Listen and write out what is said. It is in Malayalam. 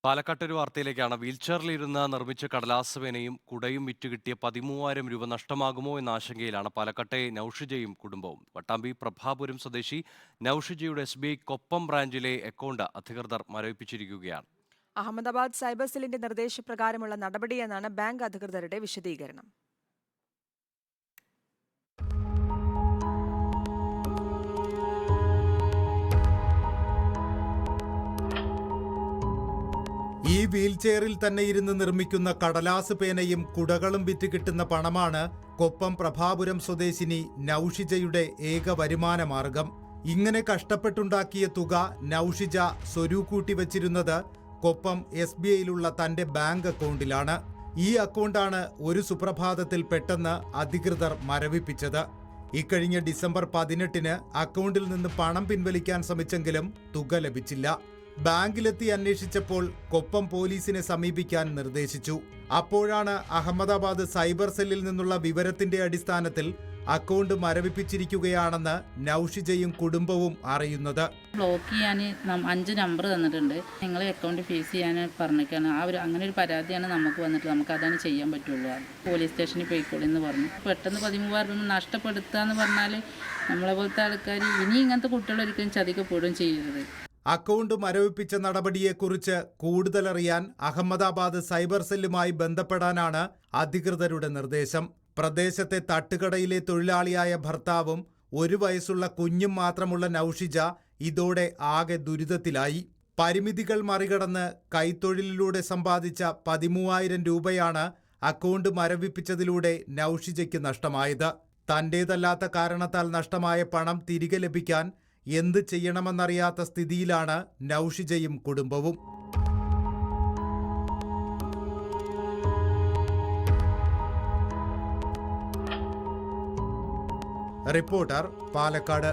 പാലക്കാട്ടൊരു വാർത്തയിലേക്കാണ്. വീൽചെയറിലിരുന്ന് നിർമ്മിച്ച കടലാസ് പേനയും കുടയും വിറ്റുകിട്ടിയ 13,000 രൂപ നഷ്ടമാകുമോ എന്ന ആശങ്കയിലാണ് പാലക്കാട്ടെ നൌഷിജയും കുടുംബവും. പട്ടാമ്പി പ്രഭാപുരം സ്വദേശി നൌഷിജയുടെ SBI കൊപ്പം ബ്രാഞ്ചിലെ അക്കൗണ്ട് അധികൃതർ മരവിപ്പിച്ചിരിക്കുകയാണ്. അഹമ്മദാബാദ് സൈബർ സെല്ലിന്റെ നിർദ്ദേശപ്രകാരമുള്ള നടപടിയെന്നാണ് ബാങ്ക് അധികൃതരുടെ വിശദീകരണം. ഈ വീൽചെയറിൽ തന്നെ ഇരുന്ന് നിർമ്മിക്കുന്ന കടലാസ് പേനയും കുടകളും വിറ്റ് കിട്ടുന്ന പണമാണ് കൊപ്പം പ്രഭാപുരം സ്വദേശിനി നൌഷിജയുടെ ഏക വരുമാന മാർഗം. ഇങ്ങനെ കഷ്ടപ്പെട്ടുണ്ടാക്കിയ തുക നൌഷിജ സ്വരൂകൂട്ടി വച്ചിരുന്നത് കൊപ്പം SBIയിലുള്ള തന്റെ ബാങ്ക് അക്കൗണ്ടിലാണ്. ഈ അക്കൗണ്ടാണ് ഒരു സുപ്രഭാതത്തിൽ പെട്ടെന്ന് അധികൃതർ മരവിപ്പിച്ചത്. ഇക്കഴിഞ്ഞ ഡിസംബർ 18-ന് അക്കൗണ്ടിൽ നിന്ന് പണം പിൻവലിക്കാൻ ശ്രമിച്ചെങ്കിലും തുക ലഭിച്ചില്ല. ബാങ്കിലെത്തി അന്വേഷിച്ചപ്പോൾ കൊപ്പം പോലീസിനെ സമീപിക്കാൻ നിർദ്ദേശിച്ചു. അപ്പോഴാണ് അഹമ്മദാബാദ് സൈബർ സെല്ലിൽ നിന്നുള്ള വിവരത്തിന്റെ അടിസ്ഥാനത്തിൽ അക്കൗണ്ട് മരവിപ്പിച്ചിരിക്കുകയാണെന്ന് നൌഷിജയും കുടുംബവും അറിയുന്നത്. ബ്ലോക്ക് ചെയ്യാൻ 5 നമ്പർ തന്നിട്ടുണ്ട്. നിങ്ങളെ അക്കൗണ്ട് ഫീസ് ചെയ്യാൻ പറഞ്ഞേക്കാണ്. അങ്ങനെ ഒരു പരാതിയാണ് നമുക്ക് വന്നിട്ട്. നമുക്ക് അതാണ് ചെയ്യാൻ പറ്റുള്ളൂ. പോലീസ് സ്റ്റേഷനിൽ പോയിക്കോളൂ എന്ന് പറഞ്ഞു. പെട്ടെന്ന് 13,000 രൂപ നഷ്ടപ്പെടുത്തുക എന്ന് പറഞ്ഞാൽ നമ്മളെ പോലത്തെ ആൾക്കാർ ഇനി ഇങ്ങനത്തെ കുട്ടികൾ ഒരിക്കലും ചതിക്കപ്പെടുകയും ചെയ്യരുത്. അക്കൗണ്ട് മരവിപ്പിച്ച നടപടിയെക്കുറിച്ച് കൂടുതലറിയാൻ അഹമ്മദാബാദ് സൈബർ സെല്ലുമായി ബന്ധപ്പെടാനാണ് അധികൃതരുടെ നിർദ്ദേശം. പ്രദേശത്തെ തട്ടുകടയിലെ തൊഴിലാളിയായ ഭർത്താവും 1 വയസ്സുള്ള കുഞ്ഞും മാത്രമുള്ള നൌഷിജ ഇതോടെ ആകെ ദുരിതത്തിലായി. പരിമിതികൾ മറികടന്ന് കൈത്തൊഴിലിലൂടെ സമ്പാദിച്ച 13,000 രൂപയാണ് അക്കൗണ്ട് മരവിപ്പിച്ചതിലൂടെ നൌഷിജയ്ക്ക് നഷ്ടമായത്. തന്റേതല്ലാത്ത കാരണത്താൽ നഷ്ടമായ പണം തിരികെ ലഭിക്കാൻ എന്ത് ചെയ്യണമെന്നറിയാത്ത സ്ഥിതിയിലാണ് നൌഷിജയും കുടുംബവും. റിപ്പോർട്ടർ, പാലക്കാട്.